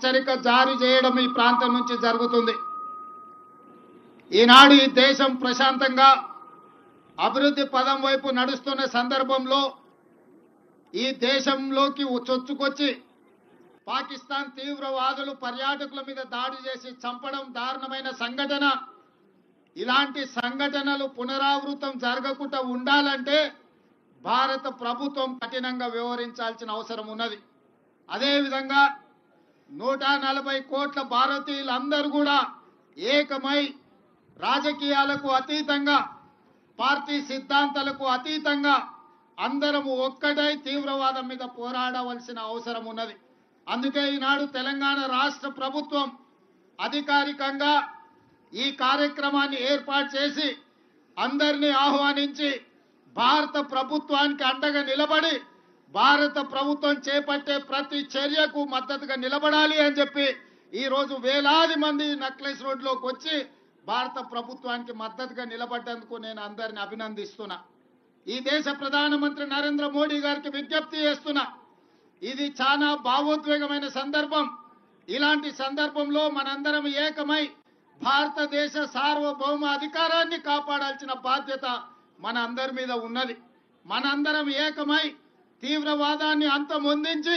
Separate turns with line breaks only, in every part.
హెచ్చరిక జారీ చేయడం ఈ ప్రాంతం నుంచి జరుగుతుంది. ఈనాడు ఈ దేశం ప్రశాంతంగా అభివృద్ధి పదం వైపు నడుస్తున్న సందర్భంలో ఈ దేశంలోకి చొచ్చుకొచ్చి పాకిస్తాన్ తీవ్రవాదులు పర్యాటకుల మీద దాడి చేసి చంపడం దారుణమైన సంఘటన. ఇలాంటి సంఘటనలు పునరావృతం జరగకుండా ఉండాలంటే భారత ప్రభుత్వం కఠినంగా వ్యవహరించాల్సిన అవసరం ఉన్నది. అదేవిధంగా 140 కోట్ల భారతీయులందరూ కూడా ఏకమై రాజకీయాలకు అతీతంగా పార్టీ సిద్ధాంతాలకు అతీతంగా అందరము ఒక్కటై తీవ్రవాదం మీద పోరాడవలసిన అవసరం ఉన్నది. అందుకే ఈనాడు తెలంగాణ రాష్ట్ర ప్రభుత్వం అధికారికంగా ఈ కార్యక్రమాన్ని ఏర్పాటు చేసి అందరినీ ఆహ్వానించి భారత ప్రభుత్వానికి అండగా నిలబడి భారత ప్రభుత్వం చేపట్టే ప్రతి చర్యకు మద్దతుగా నిలబడాలి అని చెప్పి ఈ రోజు వేలాది మంది నక్లెస్ రోడ్లోకి వచ్చి భారత ప్రభుత్వానికి మద్దతుగా నిలబడ్డందుకు నేను అందరిని అభినందిస్తున్నా. ఈ దేశ ప్రధానమంత్రి నరేంద్ర మోడీ గారికి విజ్ఞప్తి చేస్తున్నా. ఇది చాలా భావోద్వేగమైన సందర్భం. ఇలాంటి సందర్భంలో మనందరం ఏకమై భారతదేశ సార్వభౌమ అధికారాన్ని కాపాడాల్సిన బాధ్యత మన అందరి మీద ఉన్నది. మనందరం ఏకమై తీవ్రవాదాన్ని అంతమొందించి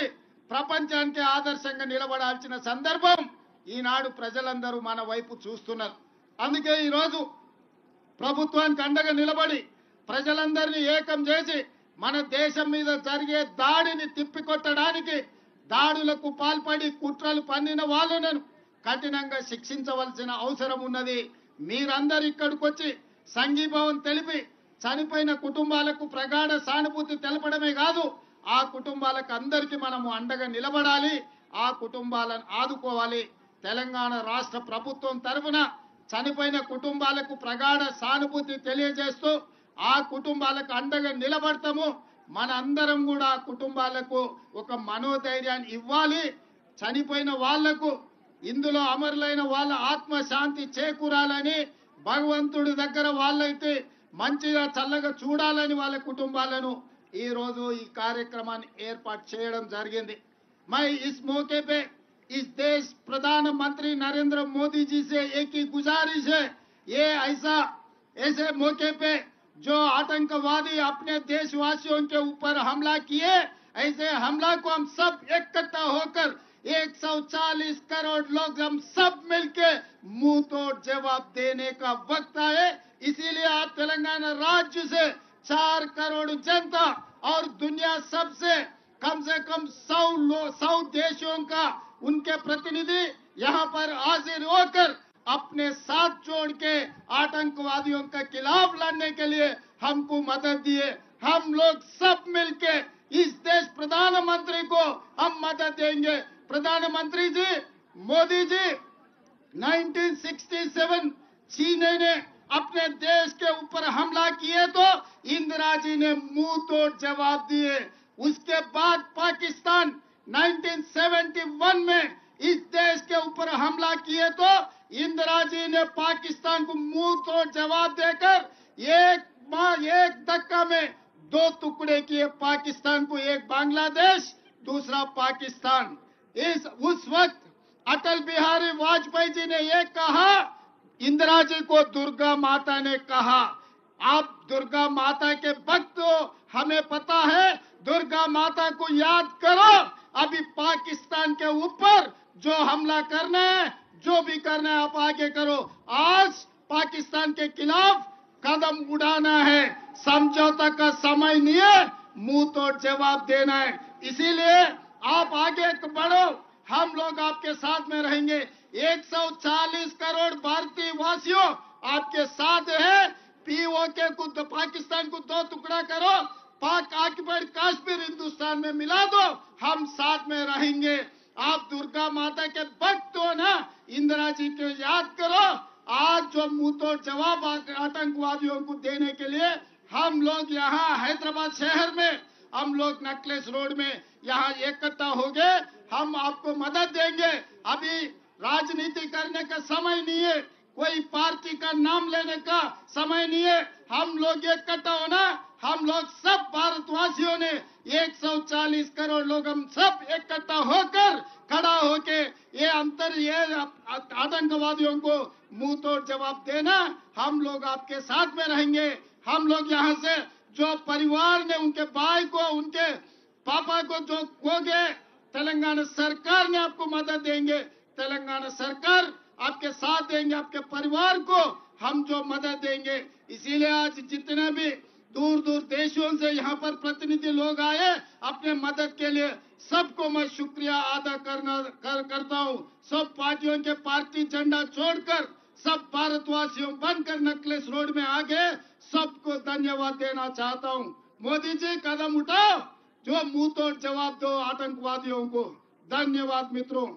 ప్రపంచానికి ఆదర్శంగా నిలబడాల్సిన సందర్భం ఈనాడు ప్రజలందరూ మన వైపు చూస్తున్నారు. అందుకే ఈరోజు ప్రభుత్వానికి అండగా నిలబడి ప్రజలందరినీ ఏకం చేసి మన దేశం మీద జరిగే దాడిని తిప్పికొట్టడానికి దాడులకు పాల్పడి కుట్రలు పన్నిన వాళ్ళను కఠినంగా శిక్షించవలసిన అవసరం ఉన్నది. మీరందరూ ఇక్కడికి వచ్చి సంఘీభావం తెలిపి చనిపోయిన కుటుంబాలకు ప్రగాఢ సానుభూతి తెలపడమే కాదు, ఆ కుటుంబాలకు అందరికీ మనము అండగా నిలబడాలి, ఆ కుటుంబాలను ఆదుకోవాలి. తెలంగాణ రాష్ట్ర ప్రభుత్వం తరఫున చనిపోయిన కుటుంబాలకు ప్రగాఢ సానుభూతి తెలియజేస్తూ ఆ కుటుంబాలకు అండగా నిలబడతాము. మన అందరం కూడా ఆ కుటుంబాలకు ఒక మనోధైర్యాన్ని ఇవ్వాలి. చనిపోయిన వాళ్లకు ఇందులో అమరులైన వాళ్ళ ఆత్మశాంతి చేకూరాలని భగవంతుడి దగ్గర వాళ్ళైతే మంచిగా చల్లగా చూడాలని వాళ్ళ కుటుంబాలను ఈ రోజు ఈ కార్యక్రమాన్ని ఏర్పాటు చేయడం జరిగింది. मैं इस मौके पे इस देश प्रधानमंत्री नरेंद्र मोदी जी से एक ही गुजारिश है, ये ऐसे मौके पे जो आतंकवादी अपने देशवासियों के ऊपर हमला किए, ऐसे हमला को हम सब इकट्ठा होकर 140 करोड़ लोग हम सब मिलके मुंह तोड़ जवाब देने का वक्त आए। इसीलिए आप तेलंगाना राज्य से 4 करोड़ जनता और दुनिया सबसे कम 100 देशों का उनके प्रतिनिधि यहाँ पर हाजिर होकर अपने साथ जोड़ के आतंकवादियों के खिलाफ लड़ने के लिए हमको मदद दिए। हम लोग सब मिलके इस देश प्रधानमंत्री को हम मदद देंगे। प्रधानमंत्री जी मोदी जी 1967 चीन ने अपने देश के ऊपर हमला किए तो इंदिरा जी ने मुंह तोड़ जवाब दिए। उसके बाद पाकिस्तान 1971 में इस देश के ऊपर हमला किए तो इंदिरा जी ने पाकिस्तान को मुंह तोड़ जवाब देकर एक धक्का में 2 टुकड़े किए पाकिस्तान को, एक बांग्लादेश दूसरा पाकिस्तान। उस वक्त अटल बिहारी वाजपेयी जी ने ये कहा, इंदिरा जी को दुर्गा माता ने कहा, आप दुर्गा माता के भक्त हो, हमें पता है, दुर्गा माता को याद करो। अभी पाकिस्तान के ऊपर जो हमला करना है, जो भी करना है आप आगे करो। आज पाकिस्तान के खिलाफ कदम उठाना है, समझौता का समय नहीं है, मुंह तोड़ जवाब देना है। इसीलिए आप आगे बढ़ो, हम लोग आपके साथ में रहेंगे। 140 करोड़ भारतीय वासियों आपके साथ है। पीओके को पाकिस्तान को 2 टुकड़ा करो, पाक ऑक्युपाइड कश्मीर हिंदुस्तान में मिला दो, हम साथ में रहेंगे। आप दुर्गा माता के भक्त हो ना, इंदिरा जी को याद करो। आज जो मुंह तोड़ जवाब आतंकवादियों को देने के लिए हम लोग यहाँ हैदराबाद शहर में, हम लोग नक्लेस रोड में यहाँ इकट्ठा हो गए, हम आपको मदद देंगे। अभी राजनीति करने का समय नहीं है, कोई पार्टी का नाम लेने का समय नहीं है। हम लोग इकट्ठा होना, हम लोग सब भारतवासियों ने 140 करोड़ लोग हम सब इकट्ठा होकर खड़ा होके ये आतंकवादियों को मुंह तोड़ जवाब देना। हम लोग आपके साथ में रहेंगे। हम लोग यहाँ से जो परिवार ने उनके भाई को, उनके पापा को जो खो गए, तेलंगाना सरकार ने आपको मदद देंगे। तेलंगाना सरकार आपके साथ देंगे, आपके परिवार को हम जो मदद देंगे। इसीलिए आज जितने भी दूर दूर देशों से यहाँ पर प्रतिनिधि लोग आए अपने मदद के लिए, सबको मैं शुक्रिया अदा करता हूँ। सब पार्टियों के पार्टी झंडा छोड़कर सब भारतवासियों बनकर नकलेस रोड में आगे सबको धन्यवाद देना चाहता हूँ। मोदी जी कदम उठाओ, जो मुंह तोड़ जवाब दो आतंकवादियों को। धन्यवाद मित्रों।